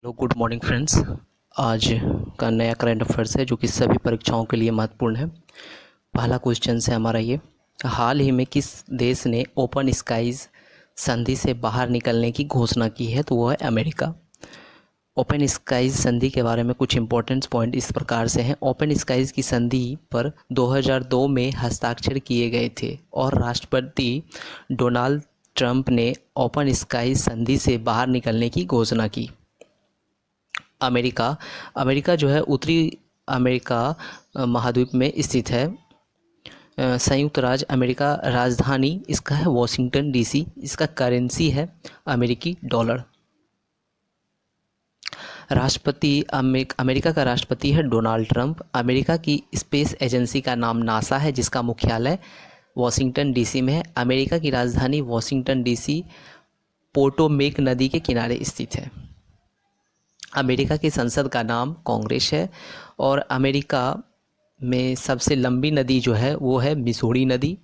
Hello good morning friends. आज का नया करंट अफेयर्स है जो कि सभी परीक्षाओं के लिए महत्वपूर्ण है। पहला क्वेश्चन है हमारा ये, हाल ही में किस देश ने ओपन स्काईज संधि से बाहर निकलने की घोषणा की है? तो वो है अमेरिका। ओपन स्काईज संधि के बारे में कुछ इंपॉर्टेंट पॉइंट इस प्रकार से हैं। ओपन स्काईज की संधि पर 2002 में हस्ताक्षर किए गए थे और राष्ट्रपति डोनाल्ड ट्रंप ने ओपन स्काईज संधि से बाहर निकलने की घोषणा की। अमेरिका अमेरिका जो है उत्तरी अमेरिका महाद्वीप में स्थित है। संयुक्त राज्य अमेरिका, राजधानी इसका है वॉशिंगटन डीसी। इसका करेंसी है अमेरिकी डॉलर। राष्ट्रपति अमेरिका का राष्ट्रपति है डोनाल्ड ट्रंप। अमेरिका की स्पेस एजेंसी का नाम नासा है जिसका मुख्यालय वॉशिंगटन डीसी में है। अमेरिका की राजधानी वॉशिंगटन डीसी पोटोमेक नदी के किनारे स्थित है। अमेरिका की संसद का नाम कांग्रेस है और अमेरिका में सबसे लंबी नदी जो है वो है मिसौरी नदी।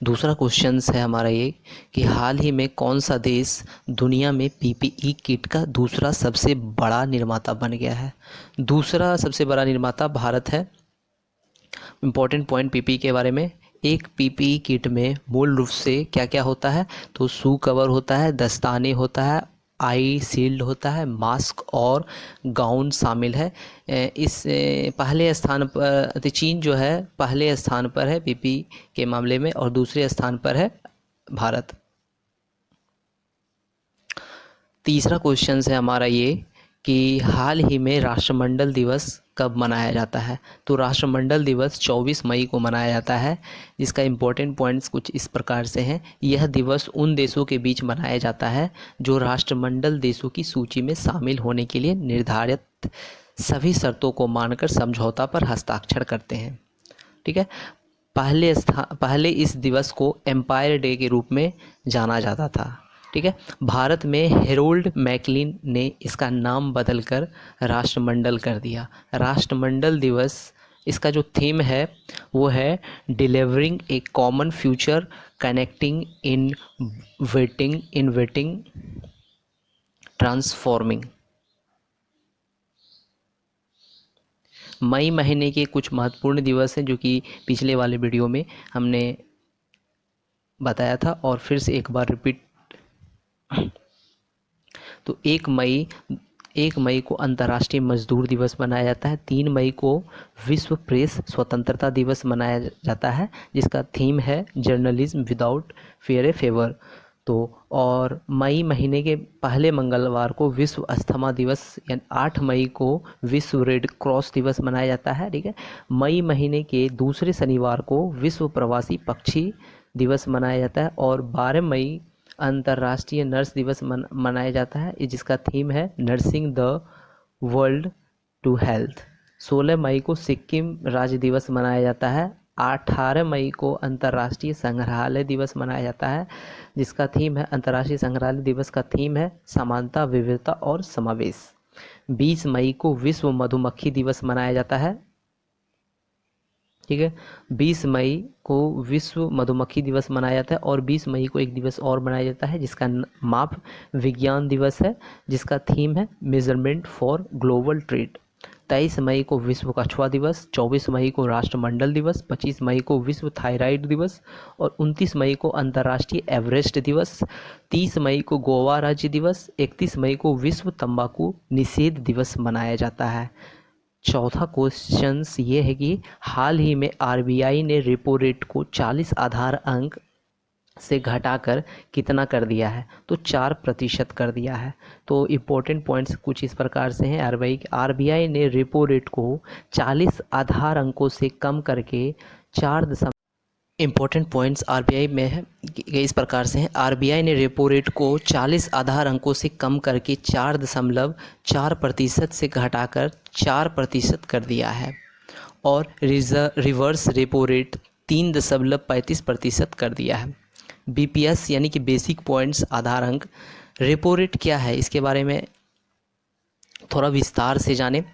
दूसरा क्वेश्चन है हमारा ये कि हाल ही में कौन सा देश दुनिया में पीपीई किट का दूसरा सबसे बड़ा निर्माता बन गया है? दूसरा सबसे बड़ा निर्माता भारत है। इम्पॉर्टेंट पॉइंट पीपीई के बारे में, एक पीपीई किट में मूल रूप से क्या क्या होता है? तो शू कवर होता है, दस्ताने होता है, आई शील्ड होता है, मास्क और गाउन शामिल है। इस पहले स्थान पर तो चीन जो है पहले स्थान पर है पीपीई के मामले में और दूसरे स्थान पर है भारत। तीसरा क्वेश्चन है हमारा ये कि हाल ही में राष्ट्रमंडल दिवस कब मनाया जाता है? तो राष्ट्रमंडल दिवस 24 मई को मनाया जाता है। जिसका इम्पोर्टेंट पॉइंट्स कुछ इस प्रकार से हैं। यह दिवस उन देशों के बीच मनाया जाता है जो राष्ट्रमंडल देशों की सूची में शामिल होने के लिए निर्धारित सभी शर्तों को मानकर समझौता पर हस्ताक्षर करते हैं। ठीक है। पहले इस दिवस को एम्पायर डे के रूप में जाना जाता था। ठीक है। भारत में हेरोल्ड मैकलिन ने इसका नाम बदलकर राष्ट्रमंडल कर दिया। राष्ट्रमंडल दिवस इसका जो थीम है वो है डिलीवरिंग ए common future connecting inverting transforming. मई महीने के कुछ महत्वपूर्ण दिवस हैं जो कि पिछले वाले वीडियो में हमने बताया था और फिर से एक बार रिपीट। तो 1 मई को अंतर्राष्ट्रीय मजदूर दिवस मनाया जाता है। 3 मई को विश्व प्रेस स्वतंत्रता दिवस मनाया जाता है जिसका थीम है जर्नलिज्म विदाउट फेयर ए फेवर। तो और मई महीने के पहले मंगलवार को विश्व अस्थमा दिवस यानी 8 मई को विश्व रेड क्रॉस दिवस मनाया जाता है। ठीक है। मई महीने के दूसरे शनिवार को विश्व प्रवासी पक्षी दिवस मनाया जाता है और 12 मई अंतर्राष्ट्रीय नर्स दिवस मनाया जाता है जिसका थीम है nursing the world to health. 16 मई को सिक्किम राज्य दिवस मनाया जाता है। 18 मई को अंतर्राष्ट्रीय संग्रहालय दिवस मनाया जाता है जिसका थीम है अंतर्राष्ट्रीय संग्रहालय दिवस का थीम है समानता, विविधता और समावेश। 20 मई को विश्व मधुमक्खी दिवस मनाया जाता है। ठीक है। 20 मई को विश्व मधुमक्खी दिवस मनाया जाता है और 20 मई को एक दिवस और मनाया जाता है जिसका माप विज्ञान दिवस है जिसका थीम है मेजरमेंट फॉर ग्लोबल ट्रेड। 23 मई को विश्व कछुआ दिवस, 24 मई को राष्ट्रमंडल दिवस, 25 मई को विश्व थायराइड दिवस और 29 मई को अंतर्राष्ट्रीय एवरेस्ट दिवस, 30 मई को गोवा राज्य दिवस, 31 मई को विश्व तंबाकू निषेध दिवस मनाया जाता है। चौथा क्वेश्चन ये है कि हाल ही में आरबीआई ने रेपो रेट को 40 आधार अंक से घटाकर कितना कर दिया है? तो 4% कर दिया है। तो इम्पोर्टेंट पॉइंट्स कुछ इस प्रकार से हैं। आरबीआई ने रेपो रेट को 40 आधार अंकों से कम करके 4। इम्पोर्टेंट पॉइंट्स आरबीआई में है इस प्रकार से हैं। आरबीआई ने रेपो रेट को 40 आधार अंकों से कम करके 4.4% से घटाकर 4% कर दिया है और रिवर्स रेपो रेट 3.35% कर दिया है। बीपीएस यानी कि बेसिक पॉइंट्स आधार अंक। रेपो रेट क्या है इसके बारे में थोड़ा विस्तार से जानें।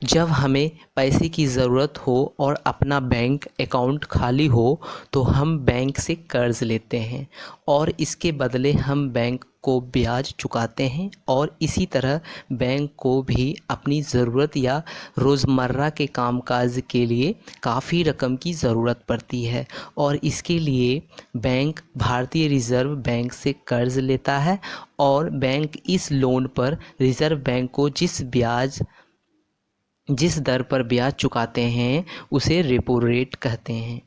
जब हमें पैसे की ज़रूरत हो और अपना बैंक अकाउंट खाली हो तो हम बैंक से कर्ज़ लेते हैं और इसके बदले हम बैंक को ब्याज चुकाते हैं, और इसी तरह बैंक को भी अपनी ज़रूरत या रोज़मर्रा के कामकाज के लिए काफ़ी रकम की ज़रूरत पड़ती है, और इसके लिए बैंक भारतीय रिज़र्व बैंक से कर्ज़ लेता है, और बैंक इस लोन पर रिज़र्व बैंक को जिस दर पर ब्याज चुकाते हैं उसे रेपो रेट कहते हैं।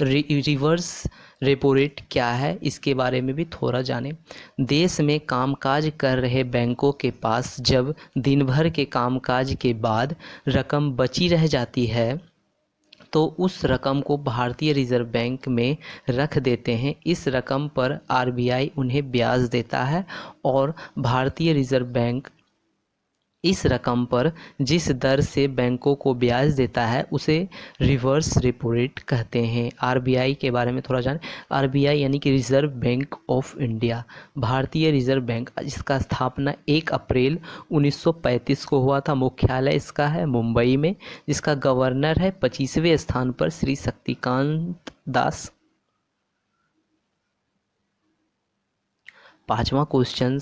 रिवर्स रेपो रेट क्या है, इसके बारे में भी थोड़ा जानें। देश में कामकाज कर रहे बैंकों के पास जब दिन भर के कामकाज के बाद रकम बची रह जाती है तो उस रकम को भारतीय रिज़र्व बैंक में रख देते हैं। इस रकम पर आरबीआई उन्हें ब्याज देता है, और भारतीय रिज़र्व बैंक इस रकम पर जिस दर से बैंकों को ब्याज देता है उसे रिवर्स रेपो रेट कहते हैं। आरबीआई के बारे में थोड़ा जानें। आरबीआई यानी कि रिज़र्व बैंक ऑफ इंडिया, भारतीय रिज़र्व बैंक, जिसका स्थापना 1 अप्रैल 1935 को हुआ था। मुख्यालय इसका है मुंबई में, जिसका गवर्नर है 25वें स्थान पर श्री शक्तिकांत दास। 5वां क्वेश्चन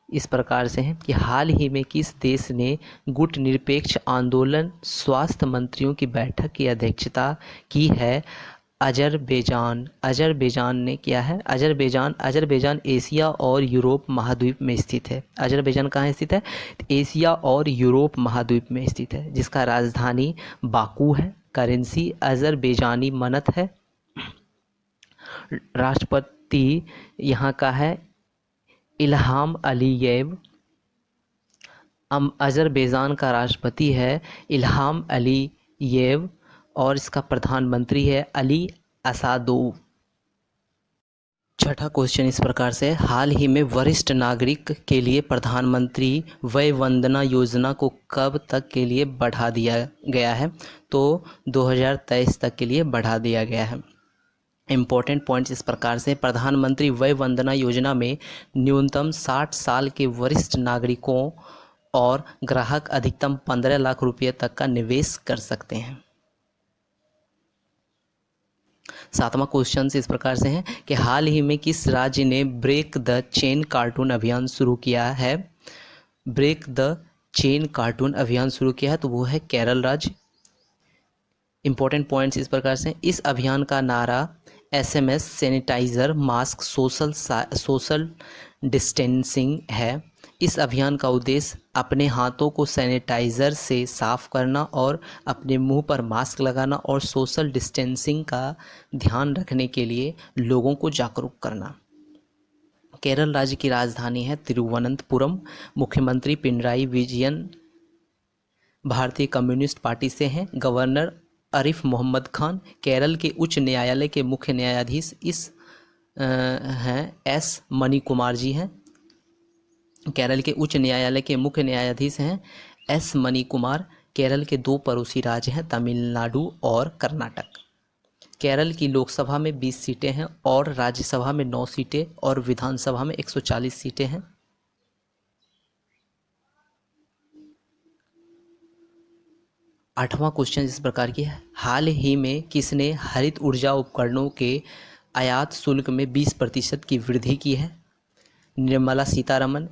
इस प्रकार से है कि हाल ही में किस देश ने गुटनिरपेक्ष आंदोलन स्वास्थ्य मंत्रियों की बैठक की अध्यक्षता की है? अजरबैजान। अजरबैजान ने किया है। अजरबैजान एशिया और यूरोप महाद्वीप में स्थित है। अजरबैजान कहाँ स्थित है? एशिया और यूरोप महाद्वीप में स्थित है, जिसका राजधानी बाकू है। करेंसी अजरबैजानी मनत है। राष्ट्रपति यहाँ का है इल्हाम अलीयेव। अजरबैजान का राष्ट्रपति है इल्हाम अलीयेव, और इसका प्रधानमंत्री है अली असादोव। 6ठा क्वेश्चन इस प्रकार से, हाल ही में वरिष्ठ नागरिक के लिए प्रधानमंत्री वय वंदना योजना को कब तक के लिए बढ़ा दिया गया है? तो 2023 तक के लिए बढ़ा दिया गया है। इम्पोर्टेंट पॉइंट्स इस प्रकार से, प्रधानमंत्री वय वंदना योजना में न्यूनतम 60 साल के वरिष्ठ नागरिकों और ग्राहक अधिकतम 15 लाख रुपये तक का निवेश कर सकते हैं। 7वां क्वेश्चन इस प्रकार से है कि हाल ही में किस राज्य ने ब्रेक द चेन कार्टून अभियान शुरू किया है? ब्रेक द चेन कार्टून अभियान शुरू किया है तो वो है केरल राज्य। इम्पोर्टेंट पॉइंट्स इस प्रकार से, इस अभियान का नारा SMS, sanitiser, mask, social distancing है। इस अभियान का उद्देश्य अपने हाथों को सैनिटाइज़र से साफ़ करना और अपने मुंह पर मास्क लगाना और सोशल डिस्टेंसिंग का ध्यान रखने के लिए लोगों को जागरूक करना। केरल राज्य की राजधानी है तिरुवनंतपुरम। मुख्यमंत्री पिनराई विजयन भारतीय कम्युनिस्ट पार्टी से हैं। गवर्नर आरिफ मोहम्मद खान। केरल के उच्च न्यायालय के मुख्य न्यायाधीश हैं S मणि कुमार जी हैं। केरल के उच्च न्यायालय के मुख्य न्यायाधीश हैं S मणि कुमार। केरल के 2 पड़ोसी राज्य हैं तमिलनाडु और कर्नाटक। केरल की लोकसभा में 20 सीटें हैं और राज्यसभा में 9 सीटें और विधानसभा में 140 सीटें हैं। 8वां क्वेश्चन इस प्रकार की है, हाल ही में किसने हरित ऊर्जा उपकरणों के आयात शुल्क में 20% की वृद्धि की है? निर्मला सीतारमण।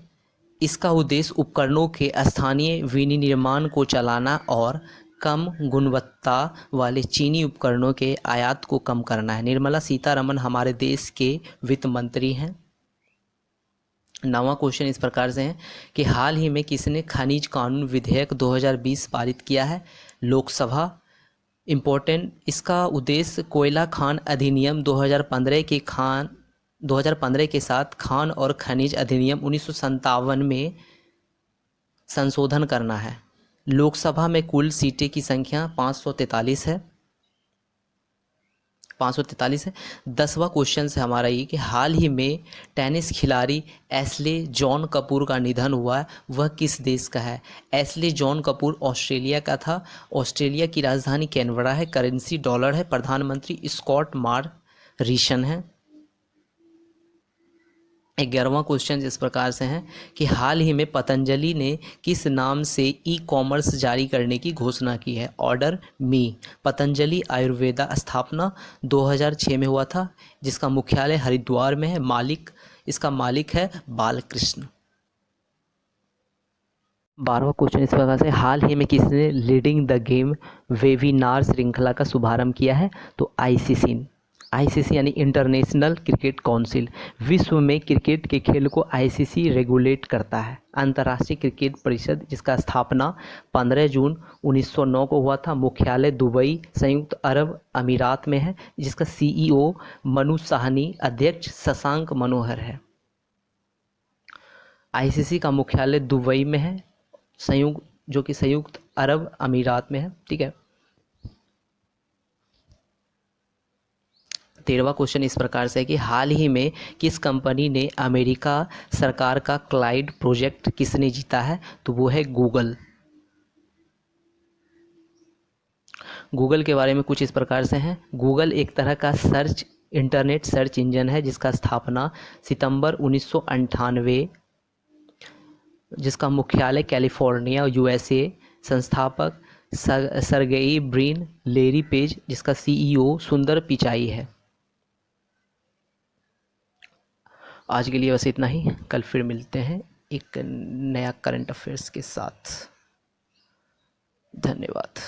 इसका उद्देश्य उपकरणों के स्थानीय विनिर्माण को चलाना और कम गुणवत्ता वाले चीनी उपकरणों के आयात को कम करना है। निर्मला सीतारमण हमारे देश के वित्त मंत्री हैं। 9वां क्वेश्चन इस प्रकार से है कि हाल ही में किसने खनिज कानून विधेयक 2020 पारित किया है? लोकसभा। इम्पोर्टेंट, इसका उद्देश्य कोयला खान अधिनियम 2015 के साथ खान और खनिज अधिनियम 1957 में संशोधन करना है। लोकसभा में कुल सीटें की संख्या 543 है। 543 है। 10वां क्वेश्चन से हमारा ये कि हाल ही में टेनिस खिलाड़ी एशले जॉन कपूर का निधन हुआ है, वह किस देश का है? एशले जॉन कपूर ऑस्ट्रेलिया का था। ऑस्ट्रेलिया की राजधानी कैनबरा है। करेंसी डॉलर है। प्रधानमंत्री स्कॉट मॉरिसन है। 11वां क्वेश्चन इस प्रकार से है कि हाल ही में पतंजलि ने किस नाम से ई कॉमर्स जारी करने की घोषणा की है। ऑर्डर मी। पतंजलि आयुर्वेदा स्थापना 2006 में हुआ था, जिसका मुख्यालय हरिद्वार में है। इसका मालिक है बालकृष्ण। 12वां क्वेश्चन इस प्रकार से, हाल ही में किसने लीडिंग द गेम वेबिनार श्रृंखला का शुभारंभ किया है। तो आईसीसी यानी इंटरनेशनल क्रिकेट काउंसिल। विश्व में क्रिकेट के खेल को आईसीसी रेगुलेट करता है। अंतर्राष्ट्रीय क्रिकेट परिषद, जिसका स्थापना 15 जून 1909 को हुआ था। मुख्यालय दुबई संयुक्त अरब अमीरात में है, जिसका सीईओ मनु साहनी, अध्यक्ष शशांक मनोहर है। आईसीसी का मुख्यालय दुबई में है, जो कि संयुक्त अरब अमीरात में है। ठीक है। 13वां क्वेश्चन इस प्रकार से है कि हाल ही में किस कंपनी ने अमेरिका सरकार का क्लाइड प्रोजेक्ट किसने जीता है। तो वो है गूगल। गूगल के बारे में कुछ इस प्रकार से है। गूगल एक तरह का इंटरनेट सर्च इंजन है, जिसका स्थापना सितंबर 1998, जिसका मुख्यालय कैलिफोर्निया यूएसए। संस्थापक सरगेई ब्रिन, लेरी पेज, जिसका सीईओ सुंदर पिचाई है। आज के लिए बस इतना ही। कल फिर मिलते हैं एक नया करंट अफेयर्स के साथ। धन्यवाद।